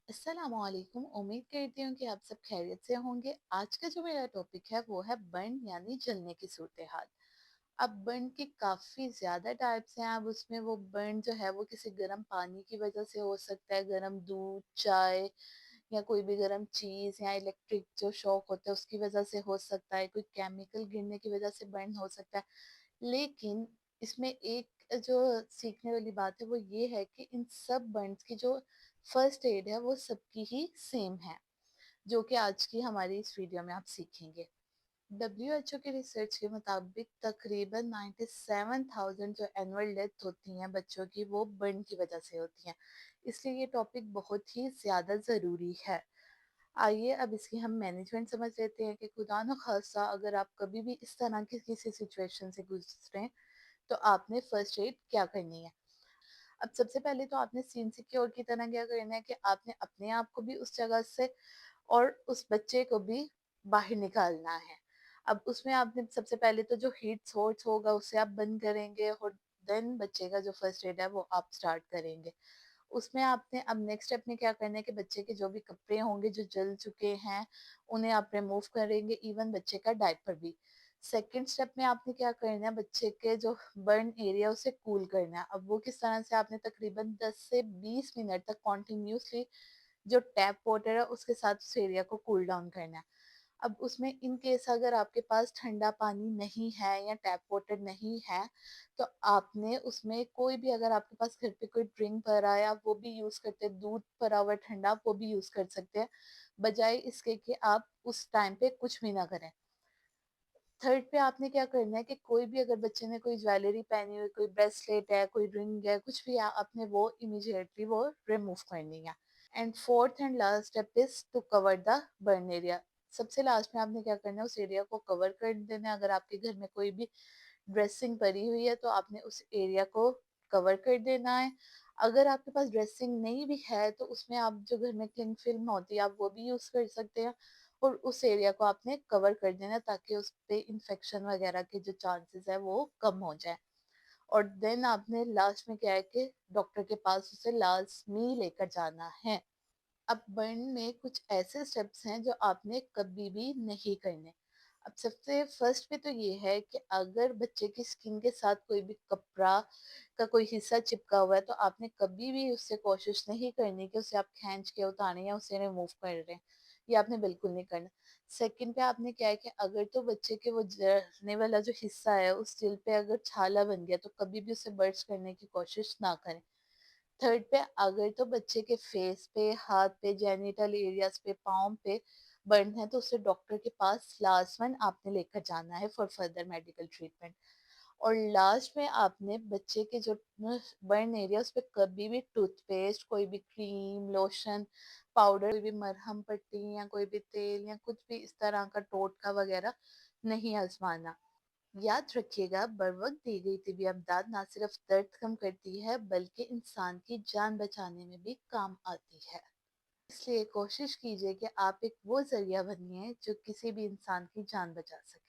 अस्सलाम वालेकुम। उम्मीद करती हूँ कि आप सब खैरियत से होंगे। आज का जो मेरा टॉपिक है वो है बर्न यानी जलने की सूरत हाल। अब बर्न के काफ़ी ज़्यादा टाइप्स हैं। अब उसमें वो बर्न जो है वो किसी गर्म पानी की वजह से हो सकता है, गर्म दूध, चाय या कोई भी गर्म चीज़ या इलेक्ट्रिक जो शॉक होता है उसकी वजह से हो सकता है, कोई केमिकल गिरने की वजह से बर्न हो सकता है। लेकिन इसमें एक जो सीखने वाली बात है वो ये है कि इन सब बर्न्स की जो फर्स्ट एड है वो सबकी ही सेम है, जो कि आज की हमारी इस वीडियो में आप सीखेंगे। WHO की रिसर्च के मुताबिक तकरीबन 97,000 जो एनुअल डेथ होती हैं बच्चों की वो बर्न की वजह से होती हैं। इसलिए ये टॉपिक बहुत ही ज़्यादा ज़रूरी है। आइए अब इसकी हम मैनेजमेंट समझ लेते हैं कि खुदा न खास्ता अगर आप कभी भी इस तरह की किसी सिचुएशन से गुजरें तो आपने फर्स्ट एड क्या करनी है। अब सबसे पहले तो आपने सीन सिक्योर की तरह क्या करना है कि आपने अपने आप को भी उस जगह से और उस बच्चे को भी बाहर निकालना है। अब उसमें आपने सबसे पहले तो जो हीट सोर्स होगा उसे आप बंद करेंगे और देन बच्चे का जो फर्स्ट एड है वो आप स्टार्ट करेंगे। उसमें आपने अब नेक्स्ट स्टेप में क्या करना है कि बच्चे के जो भी कपड़े होंगे जो जल चुके हैं उन्हें आप रिमूव करेंगे, इवन बच्चे का डायपर भी। सेकेंड स्टेप में आपने क्या करना है, बच्चे के जो बर्न एरिया उसे कूल करना है। अब वो किस तरह से, आपने तकरीबन 10 से 20 मिनट तक कॉन्टिन्यूसली जो टैप वाटर है उसके साथ उस एरिया को कूल डाउन करना है। अब उसमें इन केस अगर आपके पास ठंडा पानी नहीं है या टैप वाटर नहीं है तो आपने उसमें कोई भी, अगर आपके पास घर पे कोई ड्रिंक पड़ा है आप वो भी यूज करते हैं, दूध पड़ा हुआ ठंडा वो भी यूज कर सकते हैं, बजाय इसके कि आप उस टाइम पे कुछ भी ना करें। थर्ड पे आपने क्या करना है कि कोई भी, अगर बच्चे ने कोई ज्वेलरी पहनी हुई, कोई ब्रेसलेट है, कोई रिंग है, कुछ भी है, आपने वो इमीडिएटली वो रिमूव करनी है। And fourth and last step is to cover the burn area. सबसे लास्ट में आपने क्या करना है, उस एरिया को कवर कर देना है। अगर आपके घर में कोई भी ड्रेसिंग पड़ी हुई है तो आपने उस एरिया को कवर कर देना है। अगर आपके पास ड्रेसिंग नहीं भी है तो उसमें आप जो घर में क्लिंग फिल्म होती है आप वो भी यूज कर सकते हैं और उस एरिया को आपने कवर कर देना है ताकि उस पे इंफेक्शन वगैरह के जो चांसेस है वो कम हो जाए। और देन आपने लास्ट में क्या है कि डॉक्टर के पास उसे लाजमी लेकर जाना है। अब बर्न में कुछ ऐसे स्टेप्स हैं जो आपने कभी भी नहीं करने। अब सबसे फर्स्ट पे तो ये है कि अगर बच्चे की स्किन के साथ कोई भी कपड़ा का कोई हिस्सा चिपका हुआ है तो आपने कभी भी उससे कोशिश नहीं करनी कि उसे आप खींच के उतारें या उसे रिमूव कर रहे हैं। ये आपने बिल्कुल नहीं करना। सेकंड पे आपने क्या है कि अगर तो बच्चे के वो जलने वाला जो हिस्सा है उस दिल पे अगर छाला बन गया तो कभी भी उसे बर्स्ट करने की कोशिश ना करें। थर्ड पे अगर तो बच्चे के फेस पे, हाथ पे, जेनिटल एरियाज पे, पाँव पे बर्न है तो उसे डॉक्टर के पास लाजमन आपने लेकर जाना है फॉर फर्दर मेडिकल ट्रीटमेंट। और लास्ट में आपने बच्चे के जो बर्न एरिया उस पर कभी भी टूथपेस्ट, कोई भी क्रीम, लोशन, पाउडर, कोई भी मरहम पट्टी या कोई भी तेल या कुछ भी इस तरह का टोटका वगैरह नहीं आजमाना। याद रखिएगा, बर वक्त दी गई तिबी इमदाद ना सिर्फ दर्द कम करती है बल्कि इंसान की जान बचाने में भी काम आती है। इसलिए कोशिश कीजिए कि आप एक वो जरिया बनिए जो किसी भी इंसान की जान बचा सके।